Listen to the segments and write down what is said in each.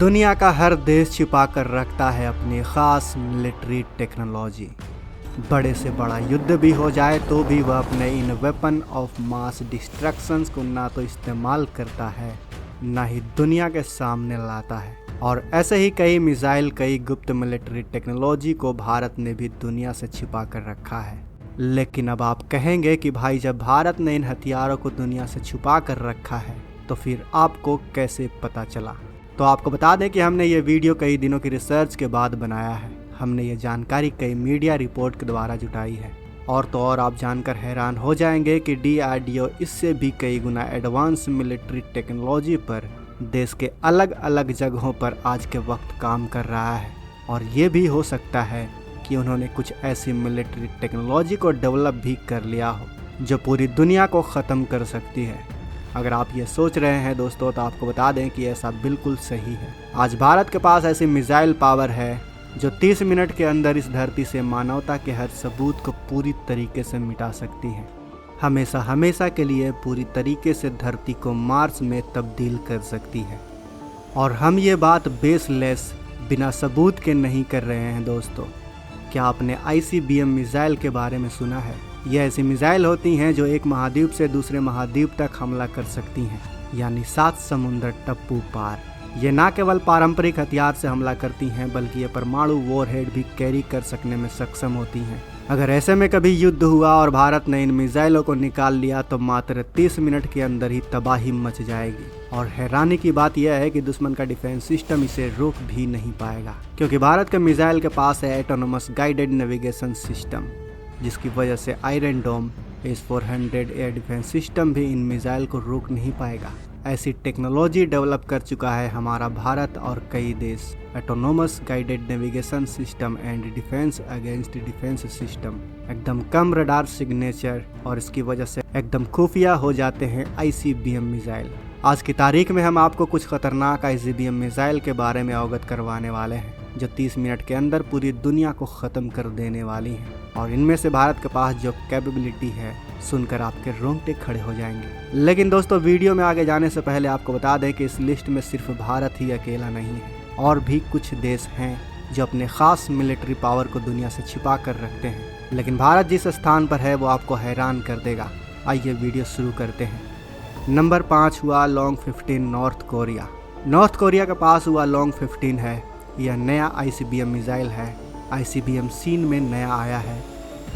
दुनिया का हर देश छिपा कर रखता है अपनी ख़ास मिलिट्री टेक्नोलॉजी। बड़े से बड़ा युद्ध भी हो जाए तो भी वह अपने इन वेपन ऑफ मास डिस्ट्रक्शंस को ना तो इस्तेमाल करता है ना ही दुनिया के सामने लाता है। और ऐसे ही कई मिसाइल, कई गुप्त मिलिट्री टेक्नोलॉजी को भारत ने भी दुनिया से छिपा कर रखा है। लेकिन अब आप कहेंगे कि भाई जब भारत ने इन हथियारों को दुनिया से छुपा कर रखा है तो फिर आपको कैसे पता चला। तो आपको बता दें कि हमने ये वीडियो कई दिनों की रिसर्च के बाद बनाया है। हमने ये जानकारी कई मीडिया रिपोर्ट के द्वारा जुटाई है। और तो और आप जानकर हैरान हो जाएंगे कि DRDO इससे भी कई गुना एडवांस मिलिट्री टेक्नोलॉजी पर देश के अलग अलग जगहों पर आज के वक्त काम कर रहा है। और ये भी हो सकता है कि उन्होंने कुछ ऐसी मिलिट्री टेक्नोलॉजी को डेवलप भी कर लिया हो जो पूरी दुनिया को ख़त्म कर सकती है। अगर आप ये सोच रहे हैं दोस्तों तो आपको बता दें कि ऐसा बिल्कुल सही है। आज भारत के पास ऐसी मिसाइल पावर है जो 30 मिनट के अंदर इस धरती से मानवता के हर सबूत को पूरी तरीके से मिटा सकती है। हमेशा हमेशा के लिए पूरी तरीके से धरती को मार्स में तब्दील कर सकती है। और हम ये बात बेसलेस, बिना सबूत के नहीं कर रहे हैं दोस्तों। क्या आपने ICBM मिसाइल के बारे में सुना है? ये ऐसी मिसाइल होती हैं जो एक महाद्वीप से दूसरे महाद्वीप तक हमला कर सकती हैं, यानी 7 समुद्र टप्पू पार। ये ना केवल पारंपरिक हथियार से हमला करती हैं बल्कि ये परमाणु वॉरहेड भी कैरी कर सकने में सक्षम होती हैं। अगर ऐसे में कभी युद्ध हुआ और भारत ने इन मिसाइलों को निकाल लिया तो मात्र 30 मिनट के अंदर ही तबाही मच जाएगी। और हैरानी की बात यह है कि दुश्मन का डिफेंस सिस्टम इसे रोक भी नहीं पाएगा, क्योंकि भारत के मिसाइल के पास है ऑटोनोमस गाइडेड नेविगेशन सिस्टम, जिसकी वजह से आयरन डोम S-400 एयर डिफेंस सिस्टम भी इन मिसाइल को रोक नहीं पाएगा। ऐसी टेक्नोलॉजी डेवलप कर चुका है हमारा भारत और कई देश। Autonomous guided navigation system and defence against defence system, एकदम कम रडार सिग्नेचर, और इसकी वजह से एकदम खुफिया हो जाते हैं ICBM मिसाइल। आज की तारीख में हम आपको कुछ खतरनाक ICBM मिसाइल के बारे में अवगत करवाने वाले हैं जो 30 मिनट के अंदर पूरी दुनिया को ख़त्म कर देने वाली हैं। और इनमें से भारत के पास जो कैपेबिलिटी है सुनकर आपके रोंगटे खड़े हो जाएंगे। लेकिन दोस्तों, वीडियो में आगे जाने से पहले आपको बता दें कि इस लिस्ट में सिर्फ भारत ही अकेला नहीं है, और भी कुछ देश हैं जो अपने ख़ास मिलिट्री पावर को दुनिया से छिपा कर रखते हैं। लेकिन भारत जिस स्थान पर है वो आपको हैरान कर देगा। आइए वीडियो शुरू करते हैं। नंबर 5 हुआ long 15 north Korea. North Korea के पास हुआ लॉन्ग 15 है। यह नया ICBM मिसाइल है। ICBM सीन में नया आया है,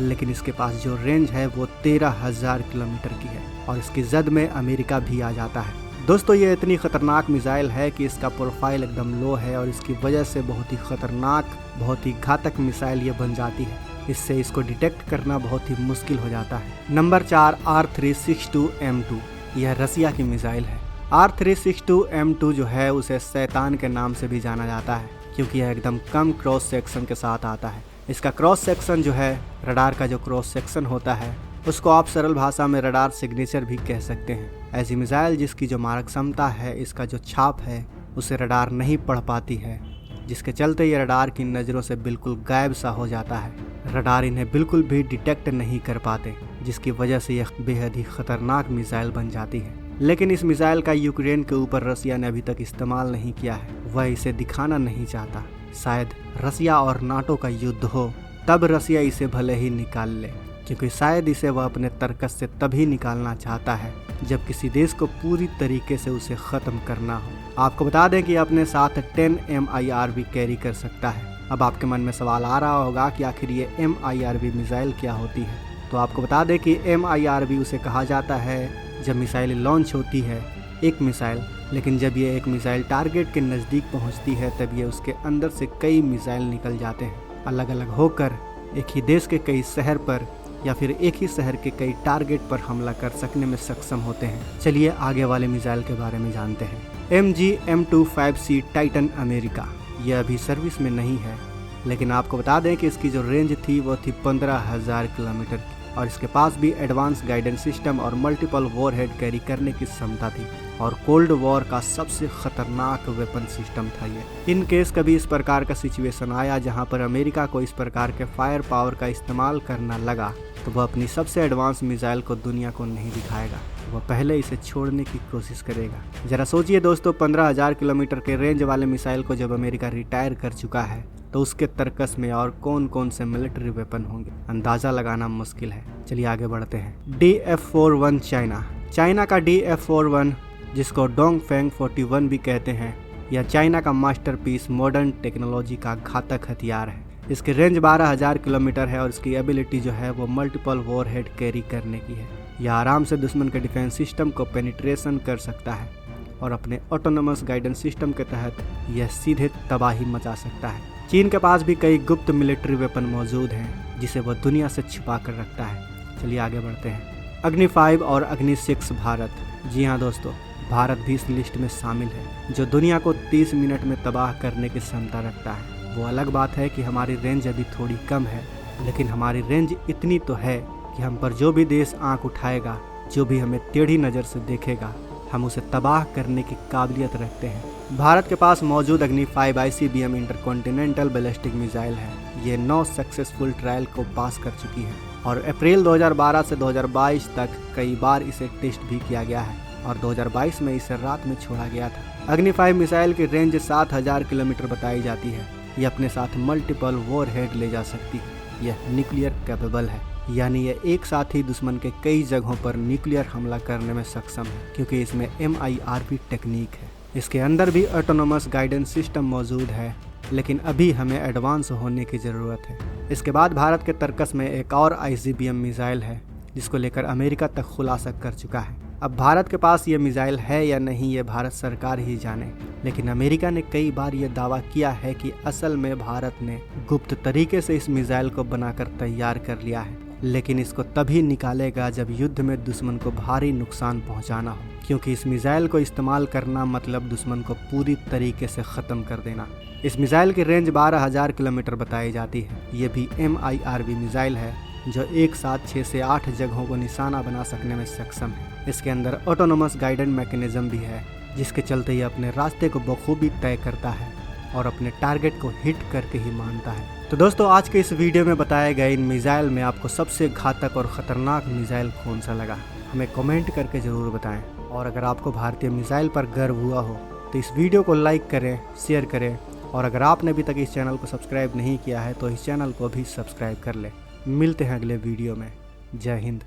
लेकिन इसके पास जो रेंज है वो 13,000 किलोमीटर की है और इसकी जद में अमेरिका भी आ जाता है। दोस्तों, ये इतनी ख़तरनाक मिसाइल है कि इसका प्रोफाइल एकदम लो है और इसकी वजह से बहुत ही ख़तरनाक, बहुत ही घातक मिसाइल ये बन जाती है। इससे इसको डिटेक्ट करना बहुत ही मुश्किल हो जाता है। Number 4 R362M2। यह रसिया की मिसाइल है। R362M2 जो है उसे शैतान के नाम से भी जाना जाता है, क्योंकि यह एकदम कम क्रॉस सेक्शन के साथ आता है। इसका क्रॉस सेक्शन जो है, रडार का जो क्रॉस सेक्शन होता है, उसको आप सरल भाषा में रडार सिग्नेचर भी कह सकते हैं। ऐसी मिसाइल जिसकी जो मारक क्षमता है, इसका जो छाप है, उसे रडार नहीं पढ़ पाती है, जिसके चलते ये रडार की नज़रों से बिल्कुल गायब सा हो जाता है। रडार इन्हें बिल्कुल भी डिटेक्ट नहीं कर पाते, जिसकी वजह से यह बेहद ही ख़तरनाक मिसाइल बन जाती है। लेकिन इस मिसाइल का यूक्रेन के ऊपर रसिया ने अभी तक इस्तेमाल नहीं किया है। वह इसे दिखाना नहीं चाहता। शायद रसिया और नाटो का युद्ध हो तब रसिया इसे भले ही निकाल ले, क्योंकि शायद इसे वह अपने तर्कस से तभी निकालना चाहता है जब किसी देश को पूरी तरीके से उसे ख़त्म करना हो। आपको बता दें कि अपने साथ 10 MIR भी कैरी कर सकता है। अब आपके मन में सवाल आ रहा होगा कि आखिर ये MIRV मिसाइल क्या होती है। तो आपको बता दें कि MIRV उसे कहा जाता है जब मिसाइल लॉन्च होती है, एक मिसाइल, लेकिन जब ये एक मिसाइल टारगेट के नज़दीक पहुंचती है तब ये उसके अंदर से कई मिसाइल निकल जाते हैं, अलग अलग होकर एक ही देश के कई शहर पर या फिर एक ही शहर के कई टारगेट पर हमला कर सकने में सक्षम होते हैं। चलिए आगे वाले मिसाइल के बारे में जानते हैं। MGM25C Titan America. यह अभी सर्विस में नहीं है, लेकिन आपको बता दें कि इसकी जो रेंज थी वो थी 15,000 किलोमीटर की, और इसके पास भी एडवांस गाइडेंस सिस्टम और मल्टीपल वॉरहेड कैरी करने की क्षमता थी, और कोल्ड वॉर का सबसे खतरनाक वेपन सिस्टम था ये। इन केस कभी इस प्रकार का सिचुएशन आया जहां पर अमेरिका को इस प्रकार के फायर पावर का इस्तेमाल करना लगा, तो वह अपनी सबसे एडवांस मिसाइल को दुनिया को नहीं दिखाएगा। वह पहले इसे छोड़ने की कोशिश करेगा। जरा सोचिए दोस्तों, 15,000 किलोमीटर के रेंज वाले मिसाइल को जब अमेरिका रिटायर कर चुका है तो उसके तर्कस में और कौन कौन से मिलिट्री वेपन होंगे, अंदाजा लगाना मुश्किल है। चलिए आगे बढ़ते हैं। DF-41 चाइना का DF-41, जिसको डोंगफेंग 41 भी कहते हैं, यह चाइना का मास्टरपीस मॉडर्न टेक्नोलॉजी का घातक हथियार है। इसकी रेंज 12,000 किलोमीटर है और इसकी एबिलिटी जो है वो मल्टीपल वॉरहेड कैरी करने की है। यह आराम से दुश्मन के डिफेंस सिस्टम को पेनिट्रेशन कर सकता है और अपने ऑटोनोमस गाइडेंस सिस्टम के तहत यह सीधे तबाही मचा सकता है। चीन के पास भी कई गुप्त मिलिट्री वेपन मौजूद हैं जिसे वह दुनिया से छिपा कर रखता है। चलिए आगे बढ़ते हैं। अग्नि 5 और अग्नि 6 भारत। जी हाँ दोस्तों, भारत भी इस लिस्ट में शामिल है, जो दुनिया को 30 मिनट में तबाह करने की क्षमता रखता है। वो अलग बात है कि हमारी रेंज अभी थोड़ी कम है, लेकिन हमारी रेंज इतनी तो है कि हम पर जो भी देश आंख उठाएगा, जो भी हमें टेढ़ी नज़र से देखेगा, हम उसे तबाह करने की काबिलियत रखते हैं। भारत के पास मौजूद अग्नि 5 ICBM इंटरकॉन्टिनेंटल बैलिस्टिक मिसाइल है। ये 9 सक्सेसफुल ट्रायल को पास कर चुकी है और अप्रैल 2012 से 2022 तक कई बार इसे टेस्ट भी किया गया है और 2022 में इसे रात में छोड़ा गया था। अग्नि 5 मिसाइल की रेंज 7,000 किलोमीटर बताई जाती है। यह अपने साथ मल्टीपल वॉरहेड ले जा सकती है। यह न्यूक्लियर कैपेबल है, यानी यह एक साथ ही दुश्मन के कई जगहों पर न्यूक्लियर हमला करने में सक्षम है, क्योंकि इसमें MIRV टेक्निक है। इसके अंदर भी ऑटोनोमस गाइडेंस सिस्टम मौजूद है, लेकिन अभी हमें एडवांस होने की ज़रूरत है। इसके बाद भारत के तर्कस में एक और ICBM मिसाइल है, जिसको लेकर अमेरिका तक खुलासा कर चुका है। अब भारत के पास ये मिसाइल है या नहीं, ये भारत सरकार ही जाने, लेकिन अमेरिका ने कई बार ये दावा किया है कि असल में भारत ने गुप्त तरीके से इस मिसाइल को बनाकर तैयार कर लिया है, लेकिन इसको तभी निकालेगा जब युद्ध में दुश्मन को भारी नुकसान पहुंचाना हो, क्योंकि इस मिसाइल को इस्तेमाल करना मतलब दुश्मन को पूरी तरीके से ख़त्म कर देना। इस मिसाइल की रेंज 12,000 किलोमीटर बताई जाती है। ये भी MIRV मिसाइल है जो एक साथ 6 से 8 जगहों को निशाना बना सकने में सक्षम है। इसके अंदर ऑटोनोमस गाइडेंस मैकेनिज्म भी है, जिसके चलते ये अपने रास्ते को बखूबी तय करता है और अपने टारगेट को हिट करके ही मानता है। तो दोस्तों, आज के इस वीडियो में बताए गए इन मिसाइल में आपको सबसे घातक और ख़तरनाक मिसाइल कौन सा लगा, हमें कमेंट करके ज़रूर बताएं। और अगर आपको भारतीय मिसाइल पर गर्व हुआ हो तो इस वीडियो को लाइक करें, शेयर करें, और अगर आपने अभी तक इस चैनल को सब्सक्राइब नहीं किया है तो इस चैनल को भी सब्सक्राइब कर लें। मिलते हैं अगले वीडियो में। जय हिंद।